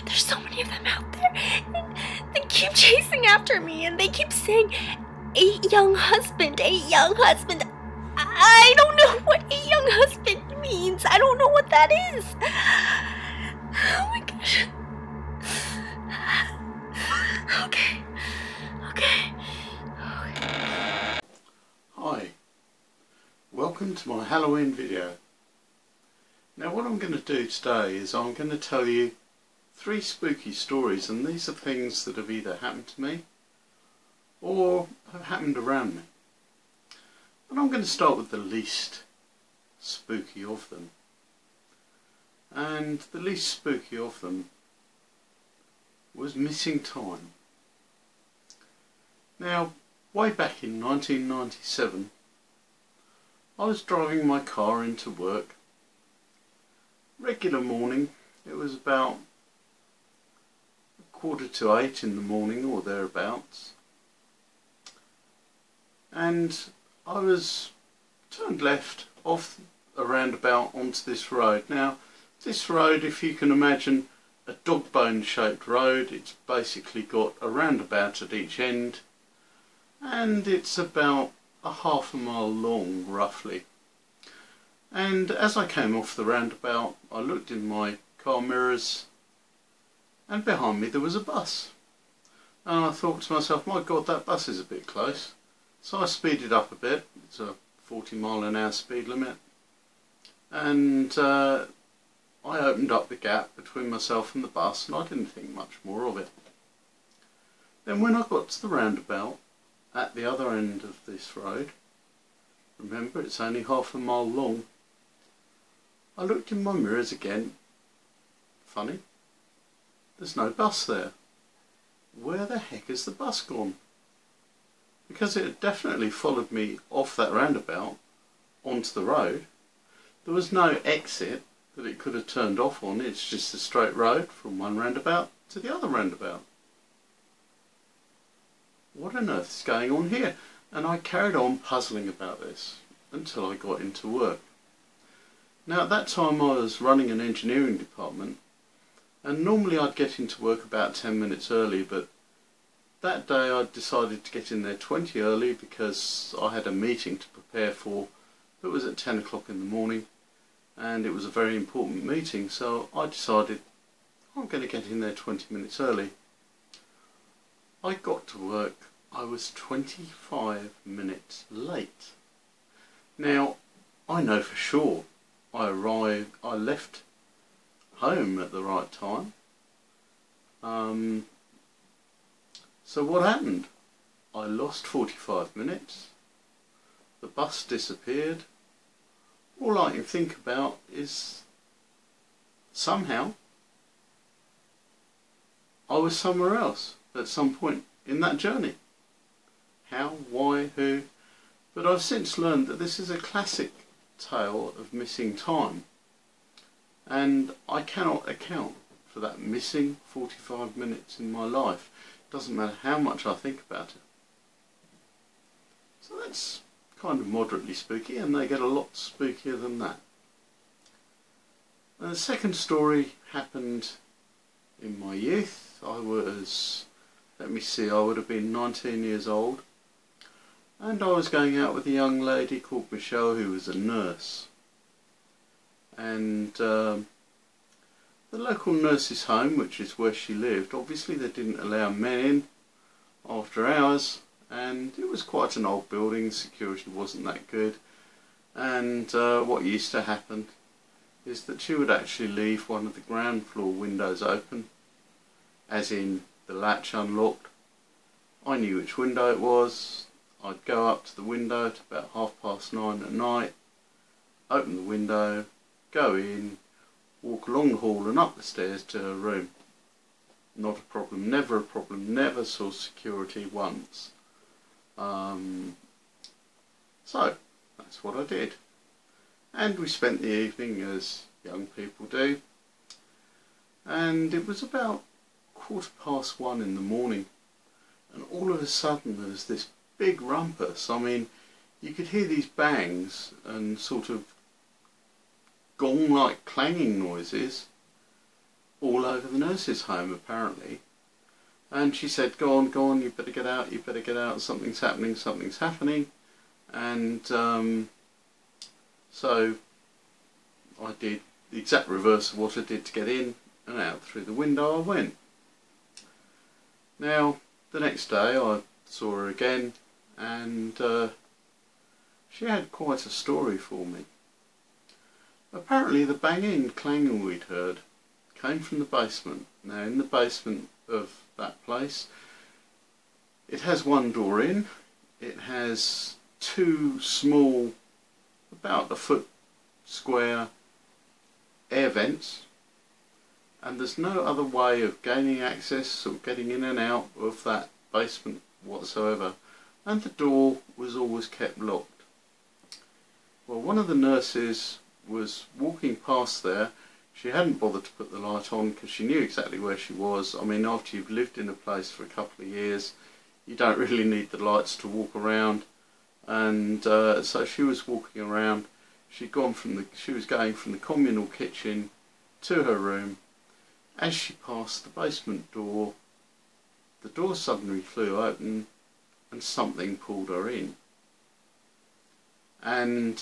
There's so many of them out there, and they keep chasing after me, and they keep saying, "A young husband, a young husband." I don't know what a young husband means. I don't know what that is. Oh my gosh. Okay. Hi, welcome to my Halloween video. Now what I'm going to do today is I'm going to tell you 3 spooky stories, and these are things that have either happened to me or have happened around me. And I'm going to start with the least spooky of them. And the least spooky of them was missing time. Now, way back in 1997, I was driving my car into work. Regular morning. It was about 7:45 in the morning or thereabouts. And I was turned left off a roundabout onto this road. Now, this road, if you can imagine a dog bone shaped road, it's basically got a roundabout at each end, and it's about a half a mile long roughly. And as I came off the roundabout, I looked in my car mirrors, and behind me there was a bus. And I thought to myself, my God, that bus is a bit close. So I speeded up a bit. It's a 40-mile-an-hour speed limit. And I opened up the gap between myself and the bus, and I didn't think much more of it. Then when I got to the roundabout, at the other end of this road, remember it's only half a mile long, I looked in my mirrors again. Funny, there's no bus there. Where the heck has the bus gone? Because it had definitely followed me off that roundabout onto the road. There was no exit that it could have turned off on. It's just a straight road from one roundabout to the other roundabout. What on earth is going on here? And I carried on puzzling about this until I got into work. Now at that time I was running an engineering department, and normally I'd get into work about 10 minutes early, but that day I decided to get in there 20 early because I had a meeting to prepare for that was at 10 o'clock in the morning, and it was a very important meeting, so I decided I'm going to get in there 20 minutes early. I got to work, I was 25 minutes late. Now, I know for sure I left home at the right time. So what happened? I lost 45 minutes, the bus disappeared. All I can think about is somehow I was somewhere else at some point in that journey. How, why, who? But I've since learned that this is a classic tale of missing time, and I cannot account for that missing 45 minutes in my life. Doesn't matter how much I think about it. So that's kind of moderately spooky, and they get a lot spookier than that. And the second story happened in my youth. I was, let me see, I would have been 19 years old, and I was going out with a young lady called Michelle, who was a nurse. And the local nurse's home, which is where she lived, obviously they didn't allow men in after hours, and it was quite an old building, security wasn't that good, and what used to happen is that she would actually leave one of the ground floor windows open, as in the latch unlocked. I knew which window it was. I'd go up to the window at about 9:30 at night, open the window, go in, walk along the hall and up the stairs to her room. Not a problem, never saw security once. So, that's what I did. And we spent the evening as young people do. And it was about 1:15 in the morning. And all of a sudden there was this big rumpus. I mean, you could hear these bangs and sort of gong-like clanging noises, all over the nurse's home apparently. And she said, go on, you better get out, something's happening. And so I did the exact reverse of what I did to get in, and out through the window I went. Now, the next day I saw her again, and she had quite a story for me. Apparently the banging and clanging we'd heard came from the basement. Now, in the basement of that place, it has one door in, it has two small, about a foot square air vents, and there's no other way of gaining access or getting in and out of that basement whatsoever, and the door was always kept locked. Well, one of the nurses was walking past there. She hadn't bothered to put the light on because she knew exactly where she was. I mean, after you've lived in a place for a couple of years, you don't really need the lights to walk around. And so she was walking around. She was going from the communal kitchen to her room. As she passed the basement door, the door suddenly flew open and something pulled her in. And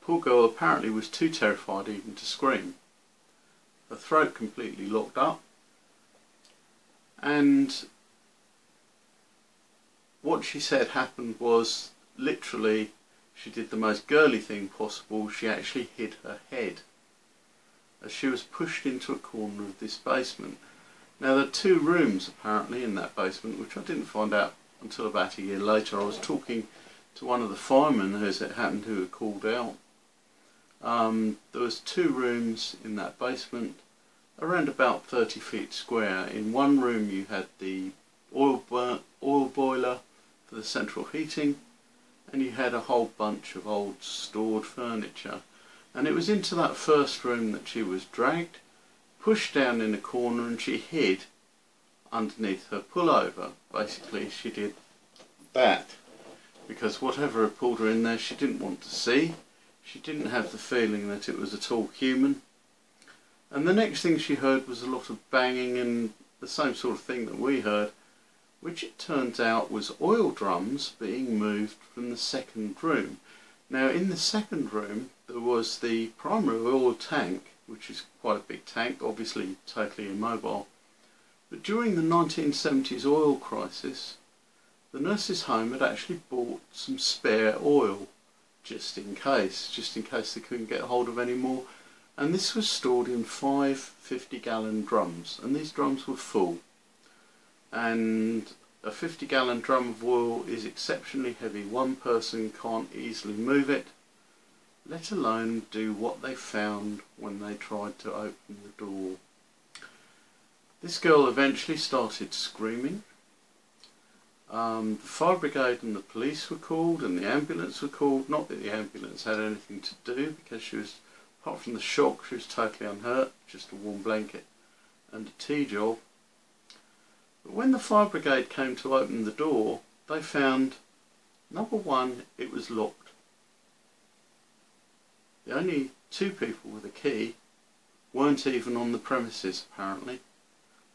poor girl apparently was too terrified even to scream. Her throat completely locked up, and what she said happened was, literally, she did the most girly thing possible. She actually hid her head as she was pushed into a corner of this basement. Now, there are two rooms apparently in that basement, which I didn't find out until about a year later. I was talking to one of the firemen, as it happened, who had called out. There was two rooms in that basement, around about 30 feet square. In one room you had the oil boiler for the central heating, and you had a whole bunch of old stored furniture. And it was into that first room that she was dragged, pushed down in a corner, and she hid underneath her pullover. Basically, she did that because whatever had pulled her in there she didn't want to see. She didn't have the feeling that it was at all human. And the next thing she heard was a lot of banging and the same sort of thing that we heard, which it turns out was oil drums being moved from the second room. Now, in the second room there was the primary oil tank, which is quite a big tank, obviously totally immobile. But during the 1970s oil crisis, the nurse's home had actually bought some spare oil, just in case they couldn't get hold of any more. And this was stored in 5 50-gallon drums, and these drums were full. And a 50-gallon drum of oil is exceptionally heavy. One person can't easily move it, let alone do what they found when they tried to open the door. This girl eventually started screaming. The fire brigade and the police were called, and the ambulance were called. Not that the ambulance had anything to do, because she was, apart from the shock, she was totally unhurt, just a warm blanket and a tea job. But when the fire brigade came to open the door, they found, number one, it was locked. The only two people with a key weren't even on the premises, apparently.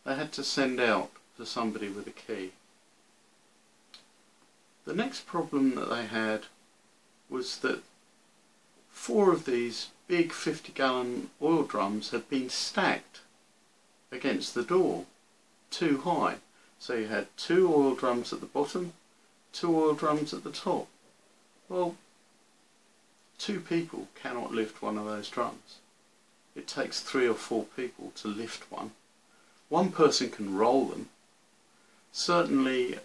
They had to send out for somebody with a key. The next problem that they had was that 4 of these big 50-gallon oil drums had been stacked against the door, too high. So you had 2 oil drums at the bottom, 2 oil drums at the top. Well, 2 people cannot lift one of those drums. It takes 3 or 4 people to lift one. One person can roll them. Certainly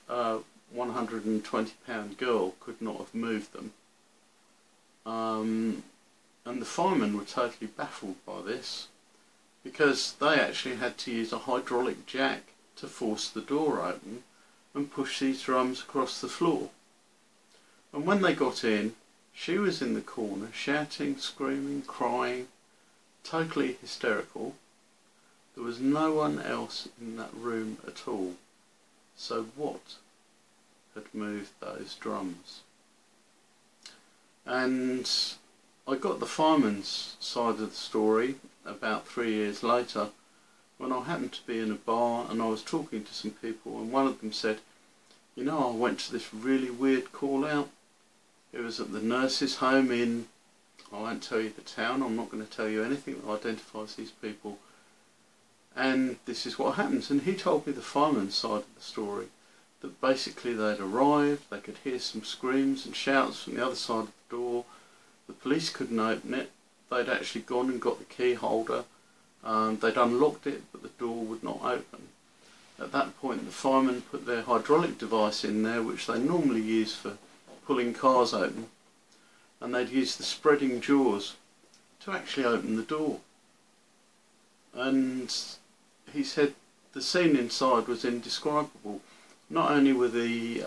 120-pound girl could not have moved them. And the firemen were totally baffled by this, because they actually had to use a hydraulic jack to force the door open and push these drums across the floor. And when they got in, she was in the corner shouting, screaming, crying, totally hysterical. There was no one else in that room at all. So what had moved those drums? And I got the fireman's side of the story about 3 years later, when I happened to be in a bar and I was talking to some people, and one of them said, you know, I went to this really weird call out. It was at the nurses' home in, I won't tell you the town, I'm not going to tell you anything that identifies these people. And this is what happens. And he told me the fireman's side of the story, that basically they'd arrived, they could hear some screams and shouts from the other side of the door, the police couldn't open it, they'd actually gone and got the key holder, they'd unlocked it but the door would not open. At that point the firemen put their hydraulic device in there, which they normally use for pulling cars open, and they'd use the spreading jaws to actually open the door. And he said the scene inside was indescribable. Not only was the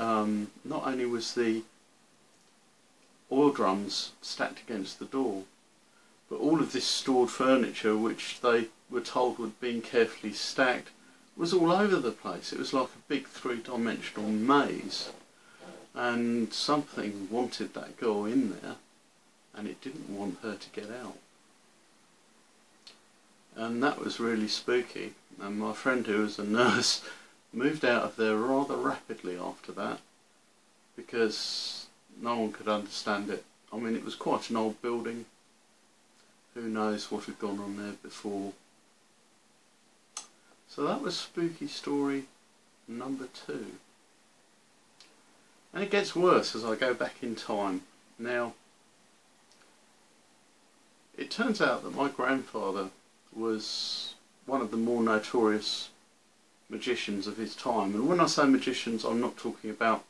oil drums stacked against the door, but all of this stored furniture, which they were told had been carefully stacked, was all over the place. It was like a big three-dimensional maze, and something wanted that girl in there, and it didn't want her to get out. And that was really spooky. And my friend, who was a nurse, moved out of there rather rapidly after that, because no one could understand it. I mean, it was quite an old building. Who knows what had gone on there before. So that was spooky story number 2. And it gets worse as I go back in time. Now, it turns out that my grandfather was one of the more notorious magicians of his time. And when I say magicians, I'm not talking about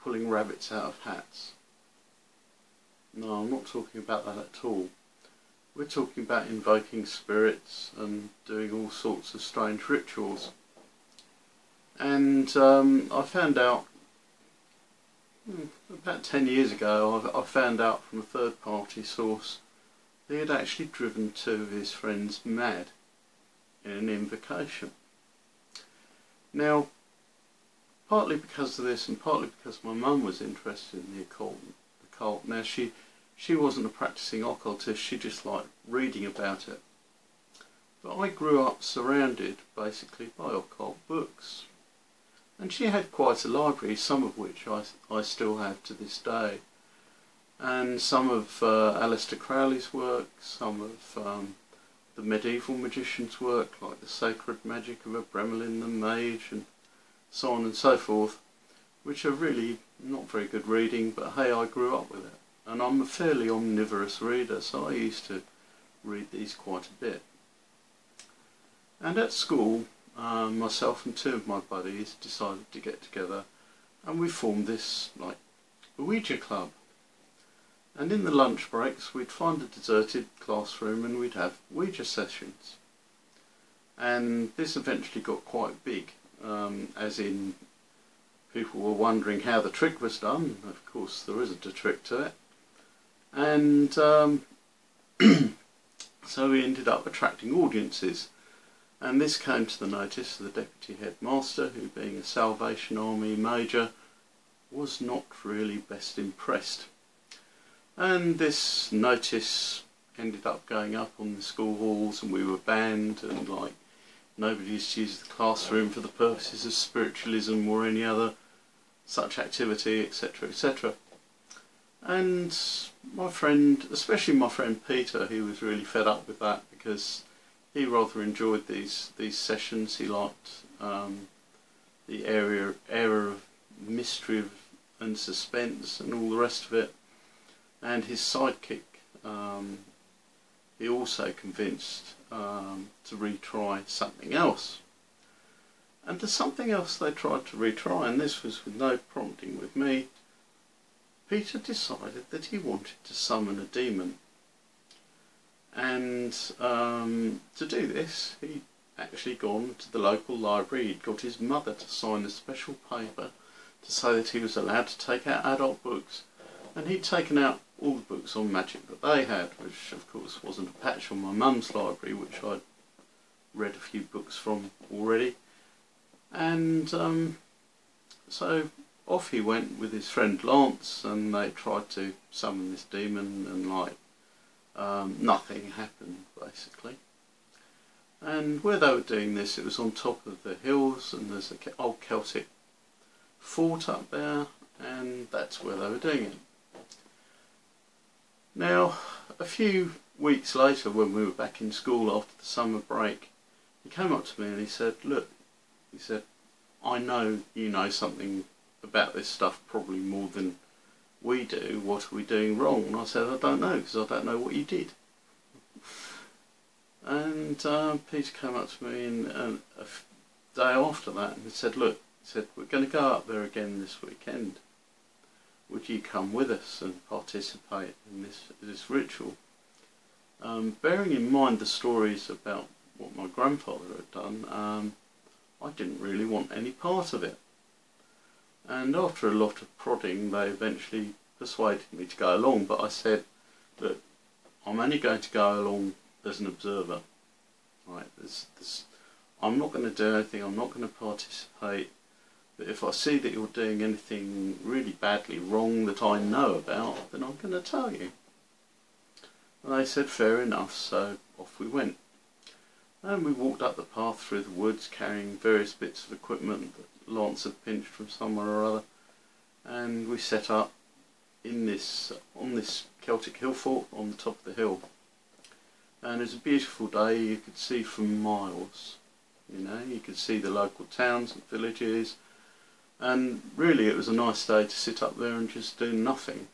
pulling rabbits out of hats. No, I'm not talking about that at all. We're talking about invoking spirits and doing all sorts of strange rituals. And I found out, about 10 years ago, I found out from a third party source that he had actually driven 2 of his friends mad in an invocation. Now, partly because of this and partly because my mum was interested in the occult. Now, she wasn't a practising occultist, she just liked reading about it. But I grew up surrounded basically by occult books. And she had quite a library, some of which I still have to this day. And some of Aleister Crowley's work, some of the medieval magicians' work, like the Sacred Magic of Abramelin the Mage, and so on and so forth, which are really not very good reading, but hey, I grew up with it. And I'm a fairly omnivorous reader, so I used to read these quite a bit. And at school, myself and 2 of my buddies decided to get together, and we formed this, like, Ouija club. And in the lunch breaks, we'd find a deserted classroom and we'd have Ouija sessions. And this eventually got quite big, as in people were wondering how the trick was done. Of course, there isn't a trick to it. And so we ended up attracting audiences. And this came to the notice of the deputy headmaster, who, being a Salvation Army major, was not really best impressed. And this notice ended up going up on the school halls, and we were banned, and like nobody used to use the classroom for the purposes of spiritualism or any other such activity, etc., etc. And my friend, especially my friend Peter, he was really fed up with that, because he rather enjoyed these sessions. He liked the air of mystery and suspense and all the rest of it. And his sidekick, he also convinced to retry something else. And the something else they tried to retry, and this was with no prompting with me, Peter decided that he wanted to summon a demon. And to do this, he'd actually gone to the local library. He'd got his mother to sign a special paper to say that he was allowed to take out adult books. And he'd taken out all the books on magic that they had, which of course wasn't a patch on my mum's library, which I'd read a few books from already. And so off he went with his friend Lance, and they tried to summon this demon, and like nothing happened basically. And where they were doing this, it was on top of the hills, and there's an old Celtic fort up there, and that's where they were doing it. Now, a few weeks later, when we were back in school after the summer break, he came up to me and he said, look, he said, I know you know something about this stuff probably more than we do. What are we doing wrong? And I said, I don't know, because I don't know what you did. And Peter came up to me a day after that and said, look, he said, we're going to go up there again this weekend. Would you come with us and participate in this ritual? Bearing in mind the stories about what my grandfather had done, I didn't really want any part of it. And after a lot of prodding, they eventually persuaded me to go along, but I said, look, I'm only going to go along as an observer. Right, I'm not going to do anything, I'm not going to participate, but if I see that you're doing anything really badly wrong that I know about, then I'm going to tell you. And they said fair enough, so off we went. And we walked up the path through the woods carrying various bits of equipment that Lance had pinched from somewhere or other, and we set up on this Celtic hill fort on the top of the hill. And it was a beautiful day. You could see from miles, you could see the local towns and villages, and really it was a nice day to sit up there and just do nothing.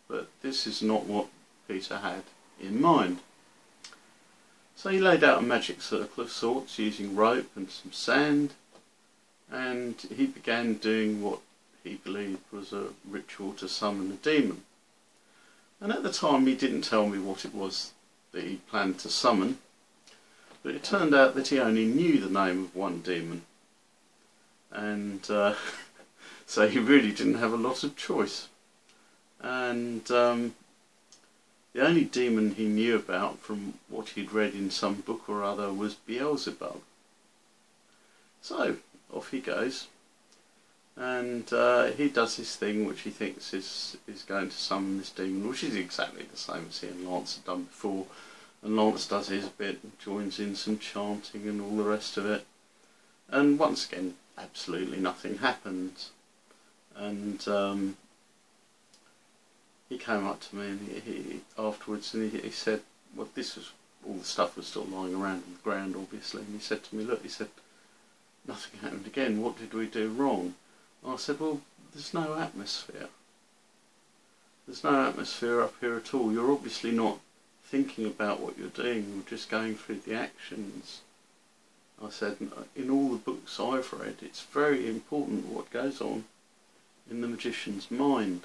But this is not what Peter had in mind. So he laid out a magic circle of sorts using rope and some sand, and he began doing what he believed was a ritual to summon a demon. And at the time he didn't tell me what it was that he planned to summon, but it turned out that he only knew the name of one demon, and so he really didn't have a lot of choice. And the only demon he knew about from what he'd read in some book or other was Beelzebub. So off he goes, and he does his thing which he thinks is going to summon this demon, which is exactly the same as he and Lance had done before. And Lance does his bit and joins in some chanting and all the rest of it, and once again absolutely nothing happens. And he came up to me and he afterwards, and he said, well, this was, all the stuff was still lying around on the ground obviously, and he said to me, look, he said, nothing happened again, what did we do wrong? And I said, well, there's no atmosphere. There's no atmosphere up here at all. You're obviously not thinking about what you're doing, you're just going through the actions. I said, in all the books I've read, it's very important what goes on in the magician's mind.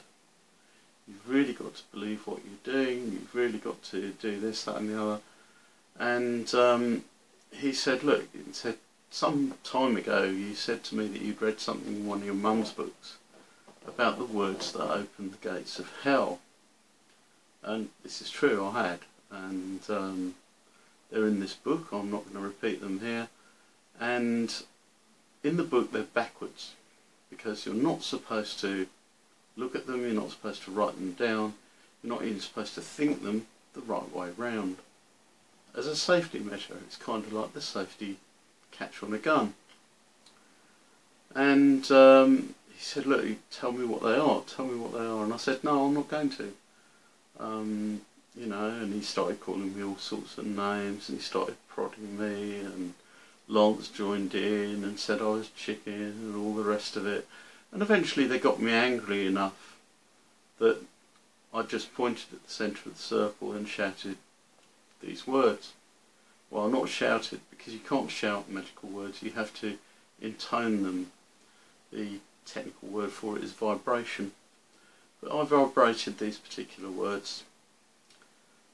You've really got to believe what you're doing, you've really got to do this, that and the other. And he said, look, he said, some time ago you said to me that you'd read something in one of your mum's books about the words that open the gates of hell. And this is true, I had. And they're in this book, I'm not going to repeat them here. And in the book they're backwards, because you're not supposed to look at them, you're not supposed to write them down, you're not even supposed to think them the right way round. As a safety measure, it's kind of like the safety catch on a gun. And he said, look, tell me what they are, tell me what they are. And I said, no, I'm not going to. And he started calling me all sorts of names, and he started prodding me, and Lance joined in and said I was chicken and all the rest of it. And eventually they got me angry enough that I just pointed at the centre of the circle and shouted these words. Well, not shouted, because you can't shout magical words, you have to intone them. The technical word for it is vibration. But I vibrated these particular words,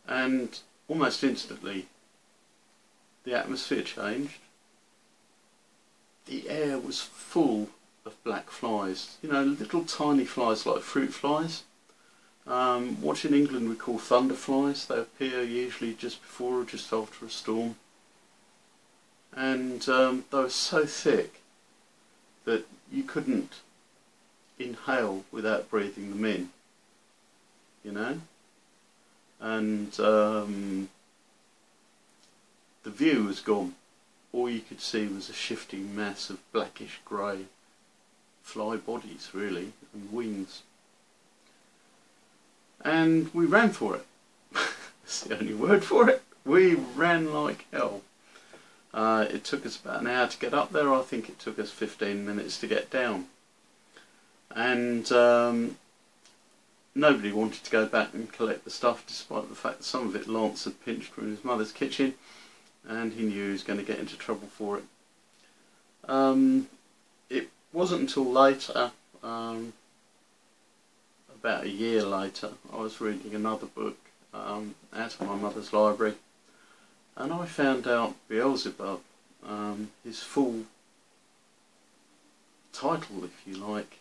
and almost instantly the atmosphere changed. The air was full of black flies, little tiny flies like fruit flies. What in England we call thunder flies. They appear usually just before or just after a storm. And they were so thick that you couldn't inhale without breathing them in, and the view was gone. All you could see was a shifting mass of blackish grey fly bodies, really, and wings. And we ran for it. That's the only word for it. We ran like hell. It took us about an hour to get up there. I think it took us 15 minutes to get down. And nobody wanted to go back and collect the stuff, despite the fact that some of it Lance had pinched from his mother's kitchen, and he knew he was going to get into trouble for it. It wasn't until later, about a year later, I was reading another book out of my mother's library, and I found out Beelzebub, his full title, if you like,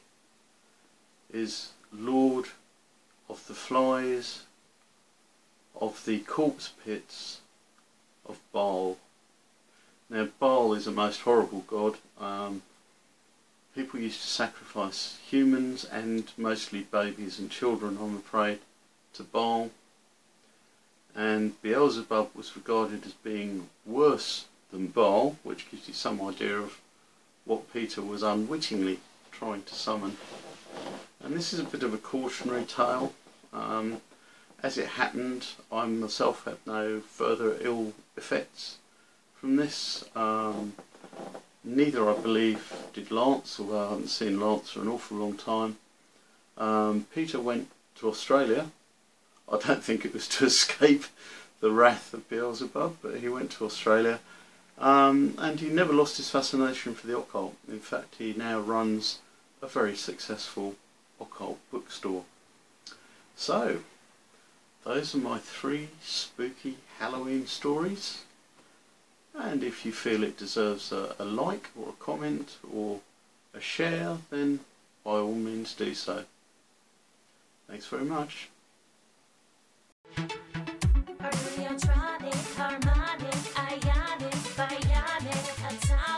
is Lord of the Flies, of the Corpse Pits, of Baal. Now, Baal is a most horrible god. People used to sacrifice humans, and mostly babies and children, I'm afraid, to Baal. And Beelzebub was regarded as being worse than Baal, which gives you some idea of what Peter was unwittingly trying to summon. And this is a bit of a cautionary tale. As it happened, I myself had no further ill effects from this. Neither, I believe, did Lance, although I haven't seen Lance for an awful long time. Peter went to Australia. I don't think it was to escape the wrath of Beelzebub, but he went to Australia. And he never lost his fascination for the occult. In fact, he now runs a very successful occult bookstore. So, those are my 3 spooky Halloween stories. And if you feel it deserves a like or a comment or a share, then by all means do so. Thanks very much. Arduinotronic, harmonic, ionic, bionic, atomic.